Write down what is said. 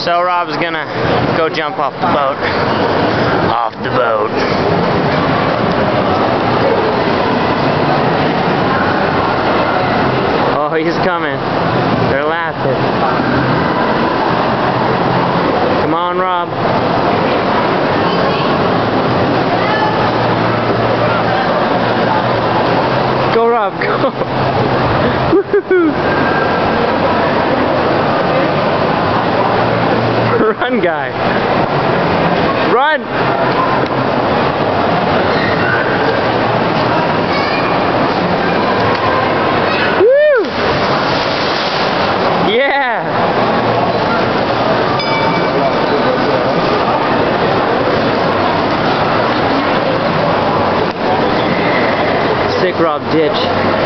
So Rob's gonna go jump off the boat. Off the boat. Oh, he's coming. They're laughing. Come on, Rob. Go, Rob, go. Woohoo. Run, guy. Run! Woo! Yeah! Sick Rob ditch.